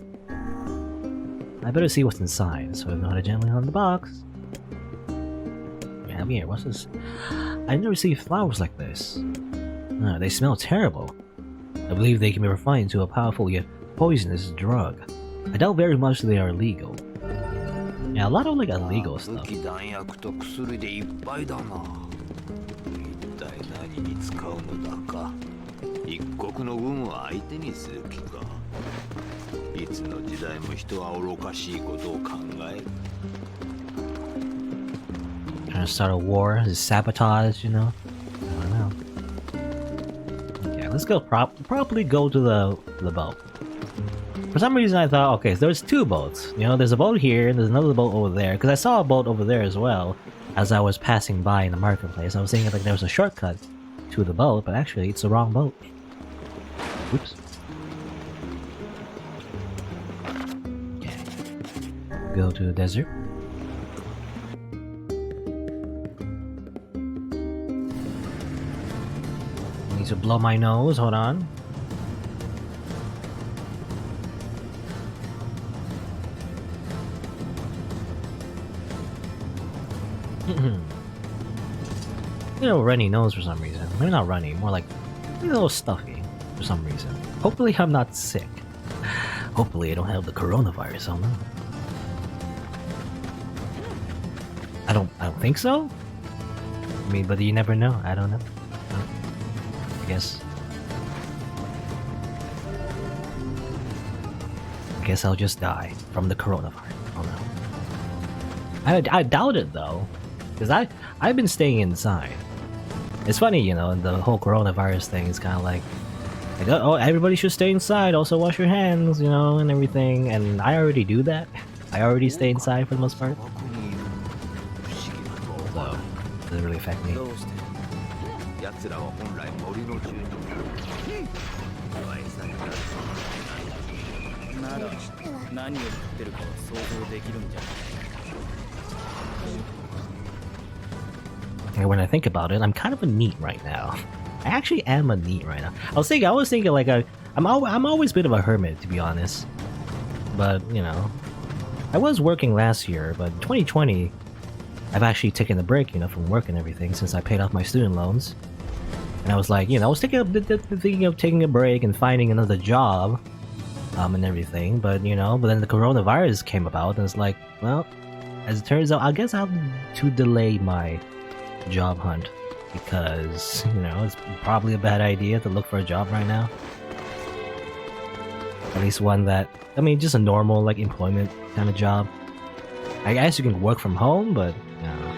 I better see what's inside, so I know how to gently on the box. Yeah, I'm here. What's this? I've never seen flowers like this. They smell terrible. I believe they can be refined to a powerful yet poisonous drug. I doubt very much they are illegal. Yeah, a lot of like illegal stuff. 武器弾薬と薬でいっぱいだな。一体何に使うのだか。一国の軍を相手にする気か。いつの時代も人は愚かしいことを考える。Trying to start a war, is sabotage, you know? I don't know. Okay, let's go probably go to the boat. For some reason I thought, okay, so there's two boats. You know, there's a boat here and there's another boat over there. Because I saw a boat over there as well as I was passing by in the marketplace. I was thinking like there was a shortcut to the boat, but actually it's the wrong boat. Oops. Okay. Go to the desert. Need to blow my nose, hold on. You know, runny nose for some reason. Maybe not runny, more like a little stuffy for some reason. Hopefully I'm not sick. Hopefully I don't have the coronavirus on me. I don't think so? I mean, but you never know. I don't know. I guess I'll just die from the coronavirus. Oh no. I doubt it though. Because I've been staying inside. It's funny, you know, the whole coronavirus thing is kind of like, oh, everybody should stay inside, also wash your hands, you know, and everything. And I already do that. I already stay inside for the most part. So, it doesn't really affect me. And when I think about it, I'm kind of a NieR right now. I actually am a NieR right now. I was thinking like I'm always a bit of a hermit, to be honest. But you know, I was working last year, but 2020, I've actually taken a break, you know, from work and everything since I paid off my student loans. And I was like, you know, I was thinking of taking a break and finding another job, and everything. But you know, but then the coronavirus came about, and it's like, well, as it turns out, I guess I'll have to delay my job hunt because, you know, it's probably a bad idea to look for a job right now. At least one that, I mean, just a normal like employment kind of job. I guess you can work from home, but you know,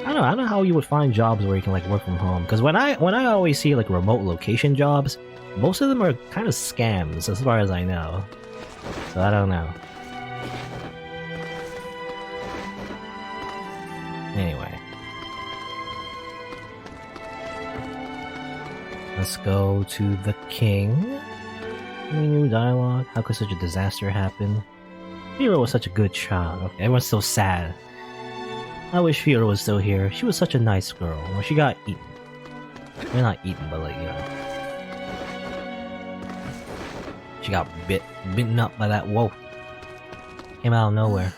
I don't know how you would find jobs where you can like work from home. Because when I always see like remote location jobs, most of them are kind of scams as far as I know. So I don't know. Anyway, let's go to the king. Any new dialogue? How could such a disaster happen? Firo was such a good child. Okay, everyone's so sad. I wish Firo was still here. She was such a nice girl. Well, she got eaten. Well, not eaten, but like, you know, she got bitten up by that wolf. Came out of nowhere.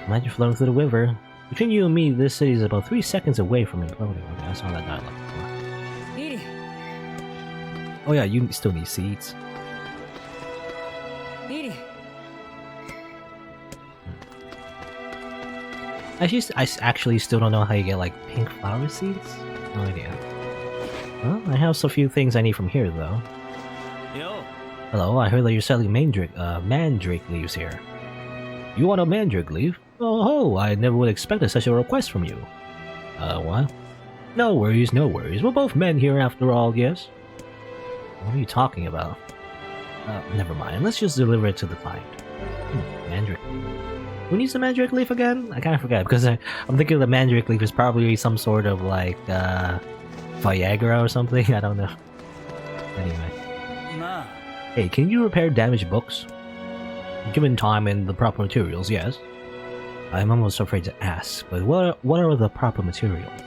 Imagine floating through the river. Between you and me, this city is about 3 seconds away from imploding. Okay, I saw that dialogue before. Oh yeah, you still need seeds. I actually still don't know how you get like pink flower seeds. No idea. Well, I have so few things I need from here though. Yo. Hello, I heard that you're selling mandrake leaves here. You want a mandrake leaf? Oh, I never would have expected such a request from you. What? No worries, no worries. We're both men here after all, yes? What are you talking about? Never mind. Let's just deliver it to the client. Mandrake. Who needs the Mandrake Leaf again? I kind of forget because I'm thinking the Mandrake Leaf is probably some sort of like Viagra or something. I don't know. Anyway. Na. Hey, can you repair damaged books? Given time and the proper materials, yes. I'm almost afraid to ask, but what are the proper materials?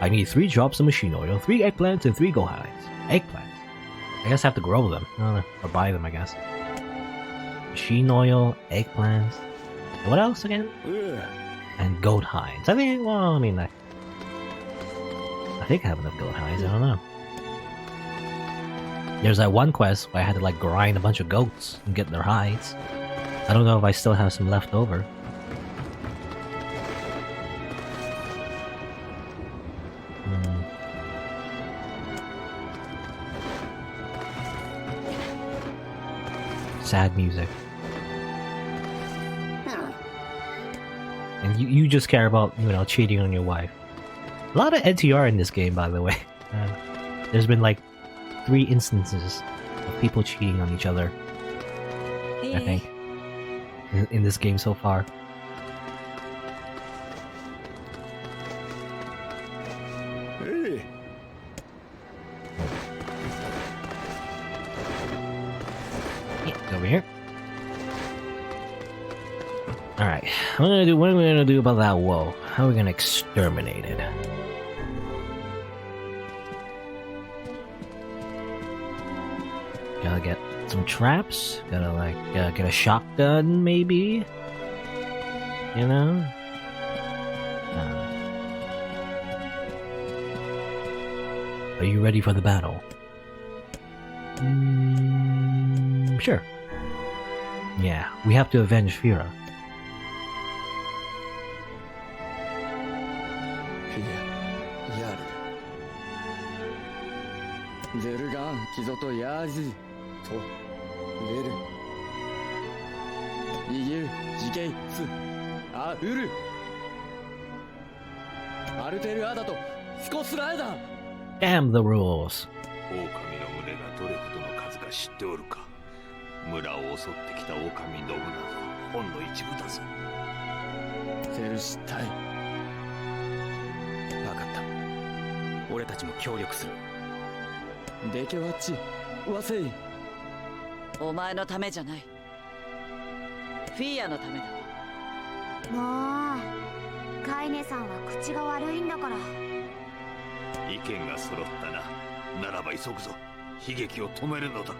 I need 3 drops of machine oil, 3 eggplants, and 3 gold hides. Eggplants? I guess I have to grow them. Or buy them, I guess. Machine oil, eggplants. What else again? And gold hides. I think, well, I mean, I think I have enough gold hides, I don't know. There's that one quest where I had to like grind a bunch of goats and get their hides. I don't know if I still have some left over. Sad music. And you just care about, you know, cheating on your wife. A lot of NTR in this game, by the way. There's been like 3 instances of people cheating on each other, I think, in this game so far. Hey. Yeah, over here. Alright, what are we gonna do about that woe? How are we gonna exterminate it? Gotta get some traps. Gotta like get a shotgun, maybe. You know. Are you ready for the battle? Sure. Yeah, we have to avenge Fira. Damn the rules. 狼の群れがどれほどの数か知っておるか。村を襲ってきた狼の群などほんの一部だぞ。ゼルシ隊。分かった。俺たちも協力する。でけわっち、わせい。お前のためじゃない。フィーアのためだ。もうカイネさんは口が悪いんだから。意見が揃ったな。ならば急ぐぞ。悲劇を止めるのだ。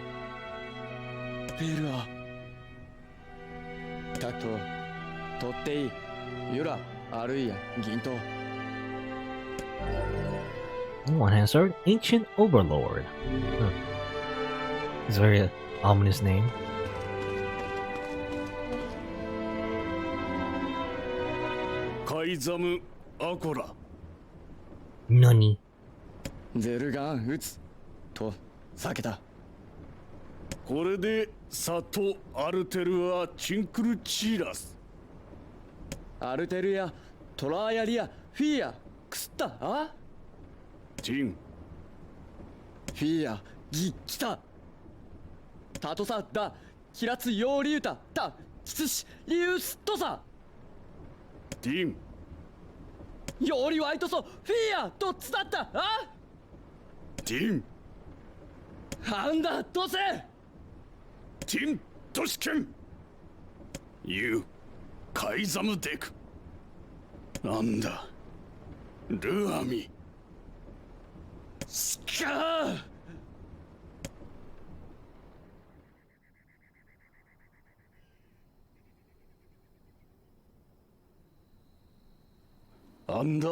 ベルア。タクト、取っていい。ユラ、あるいは銀刀。One has our Ancient Overlord. It's a very ominous name. Kaizamu Akora. Nani? ゼルガン撃つと避けた。これでサトアルテルはチンクルチーラス。アルテルやトラーヤリアフィーアくすったあ？チンフィーアギッキタタトサダキラツヨーリュータタキツシリューストサティンヨーリワイトソフィーアとつだったあ？ティンハンダトセティントシケンユーカイザムデクなんだルアミシカーあんだ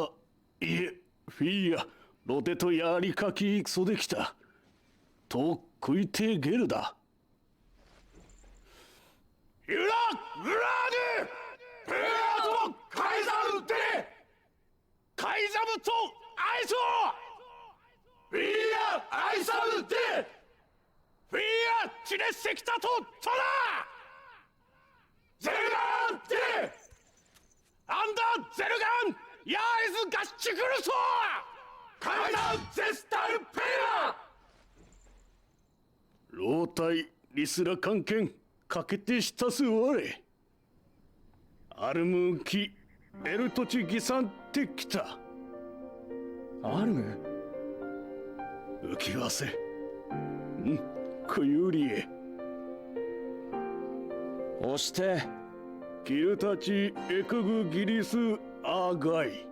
いえフィーアロテとやりかきクソできたと食いてゲルだユラグラーデペアとカイザムテカイザムとアイソフィーアアイサムテフィーアチネセキタとトラゼルガンテアンダーゼルガンヤーイズガッチクルソカイザンゼスタルペア老体リスラ関係かけてしたすわれアルムキエルトチギサンってきた。アルム浮きわせクユリエ押してキルタチエクグギリスアーガイ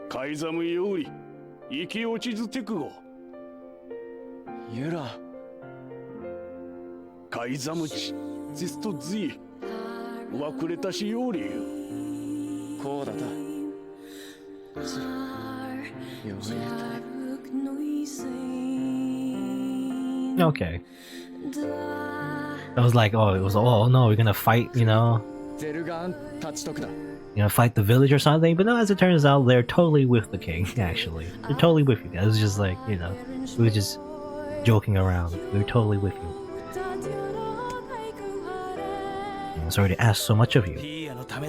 カイザムより生き落ちずテクゴユラカイザムチジストズイワクレタシよりこうだたOkay. I was like, oh, it was, oh no, we're gonna fight, you know? You're gonna fight the village or something? But no, as it turns out, they're totally with the king, actually. They're totally with you guys. It was just like, you know, we were just joking around. We were totally with you. I'm sorry to ask so much of you. Time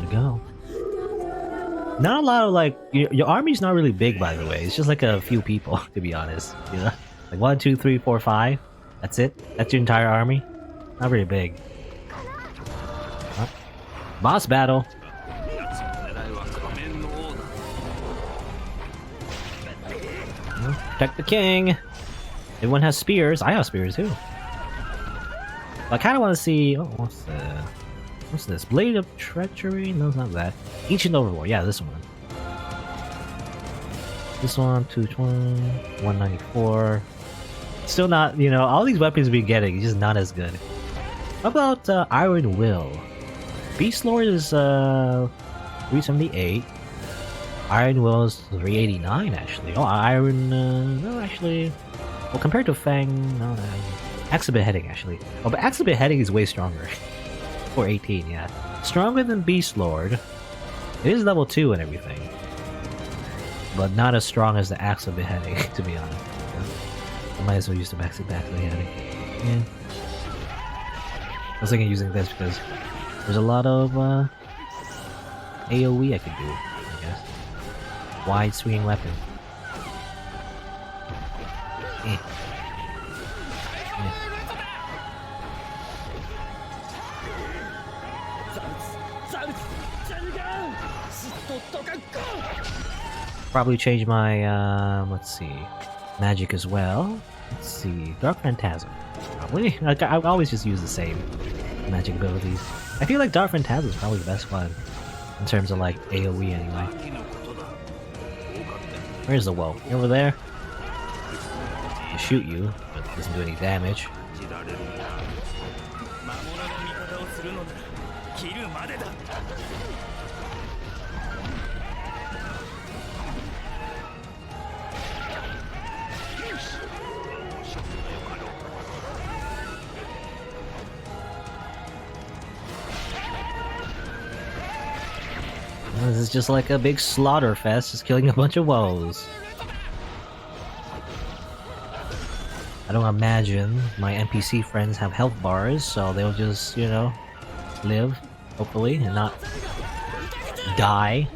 to go. Not a lot of like your army's not really big, by the way. It's just like a few people, to be honest. You know, like 1, 2, 3, 4, 5. That's it. That's your entire army. Not very big. Huh? Boss battle. Protect the king. Everyone has spears. I have spears too. I kind of want to see. Oh, what's this? Blade of Treachery? No, it's not that. Ancient Overlord. Yeah, this one. This one, 220, 194. Still not, you know, all these weapons we're getting, just not as good. How about Iron Will? Beast Lord is 378. Iron Will is 389 actually. Oh, Iron, no, actually. Well, compared to Fang, no, Axe of Beheading actually. Oh, but Axe of Beheading is way stronger. 418, yeah. Stronger than Beast Lord. It is level 2 and everything. But not as strong as the Axe of Beheading, to be honest. I might as well use the Axe of Beheading. Yeah. I was thinking using this because there's a lot of AoE I could do, I guess. Wide swinging weapon. Eh. Probably change my, let's see, magic as well. Let's see, Dark Phantasm. Probably. I always just use the same magic abilities. I feel like Dark Phantasm is probably the best one in terms of like AoE anyway. Where's the wolf? Over there? He'll shoot you, but doesn't do any damage. This is just like a big slaughter fest, just killing a bunch of woes. I don't imagine my NPC friends have health bars, so they'll just, you know, live, hopefully, and not die.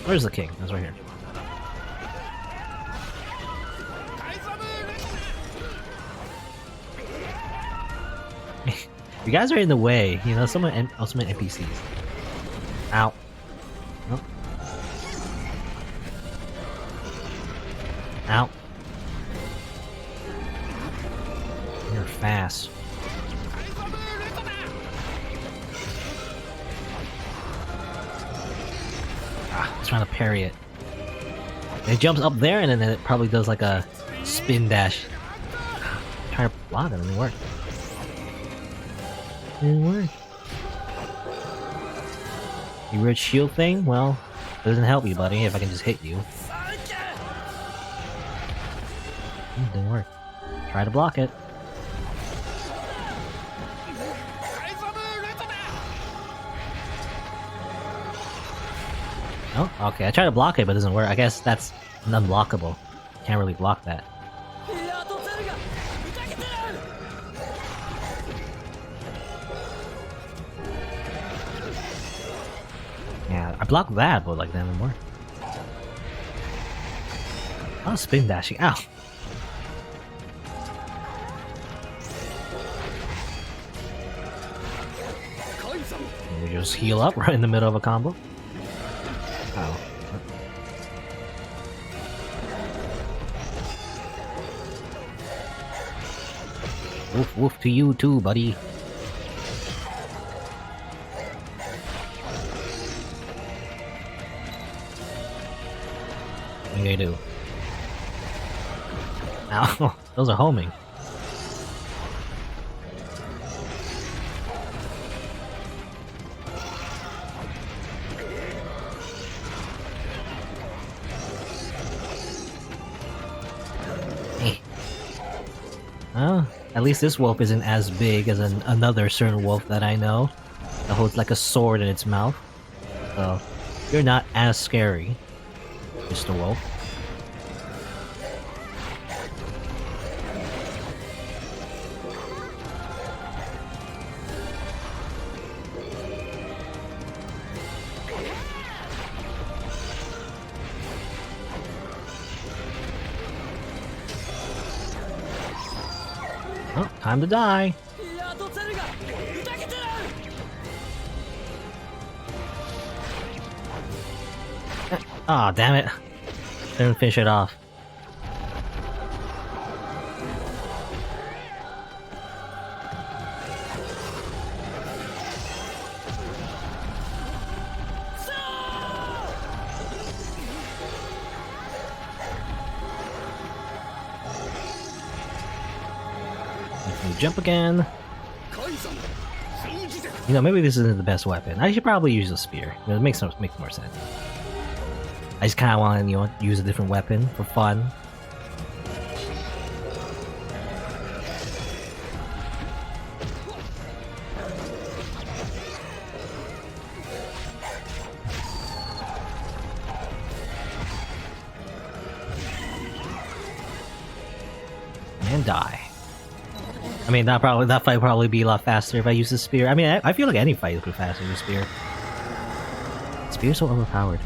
Where's the king? That's right here. You guys are in the way, you know, some ultimate NPCs. Ow. Nope. Ow. You're fast. Ah, I was trying to parry it. It jumps up there and then it probably does like a spin dash. Trying to block it, it didn't work. Didn't work. You weird shield thing? Well, it doesn't help you, buddy, if I can just hit you. Didn't work. Try to block it. Oh, okay. I tried to block it, but it doesn't work. I guess that's unblockable. Can't really block that. blocked that, but like that anymore. Oh, spin dashing. Ow. We just heal up right in the middle of a combo. Ow. Woof woof to you too, buddy. What do you do? Ow, those are homing. Well, at least this wolf isn't as big as another certain wolf that I know that holds like a sword in its mouth. So, you're not as scary, Mr. Wolf. Oh, time to die. Ah, oh, damn it. Didn't finish it off. Jump again. You know, maybe this isn't the best weapon. I should probably use a spear. You know, it makes more sense. I just kind of want to, you know, use a different weapon for fun. And die. I mean, that fight would probably be a lot faster if I use the spear. I mean, I feel like any fight would be faster with a spear. Spear's so overpowered.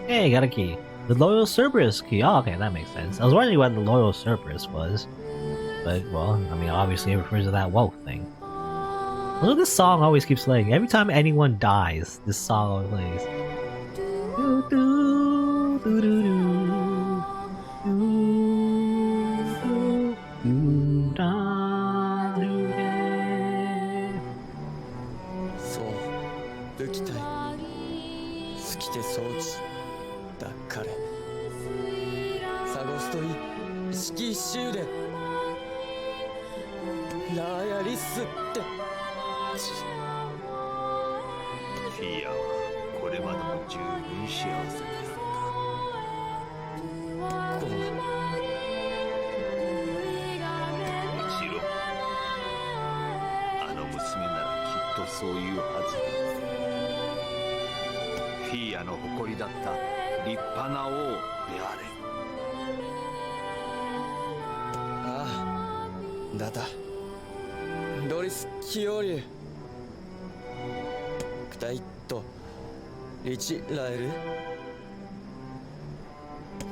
Hey, got a key. The Loyal Cerberus key. Oh, okay, that makes sense. I was wondering what the Loyal Cerberus was. But, well, I mean, obviously it refers to that wolf thing. Although this song always keeps playing. Every time anyone dies, this song always plays. Do, do, do, do, do, do, do, da, do, da. So, 武器隊好きで装置だ彼サゴストリ式一周でラーヤリスってフィアはこれまでも十分幸せだったこうしろあの娘ならきっとそういうはずだフィアの誇りだった立派な王であれああだだドリス・キオリュクタイットリチ・ラエル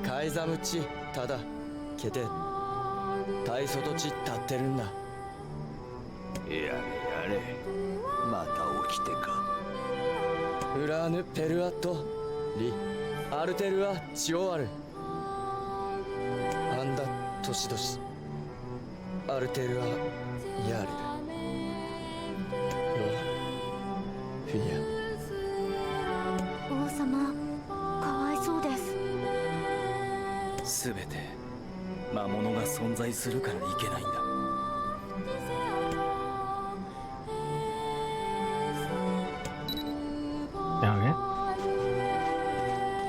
カイザムチ・タダ・ケテ大外地立ってるんだ。やれやれ、また起きてか。ウラーヌ・ペルアット・リ・アルテルア・チオアル。アンダ・トシドシ。アルテルア・ヤーレル。ロ・フィア。王様かわいそうです。全て魔物が存在するからいけないんだ。Okay.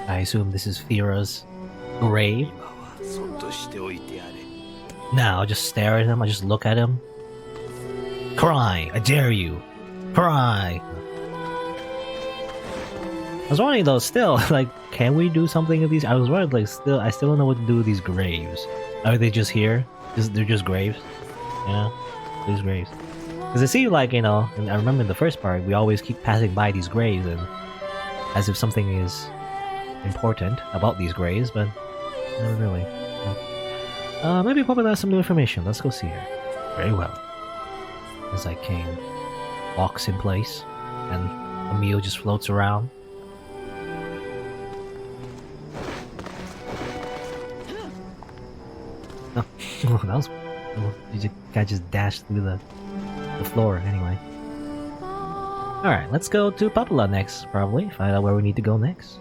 I assume this is Thera's grave. 今はそっとしておいてやれ。 Now I'll just stare at him. I just look at him. Cry! I dare you! Cry! I was wondering though, still, like, can we do something with these? I was wondering, like, I still don't know what to do with these graves. Are they just here? They're just graves? Yeah, these graves. Because it seemed like, you know, and I remember in the first part, we always keep passing by these graves and as if something is important about these graves, but not really. Maybe probably has some new information. Let's go see her. Very well. As like King walks in place and Emil just floats around. Oh, that was... You guy just dashed through the floor anyway. Alright, let's go to Popula next, probably. Find out where we need to go next.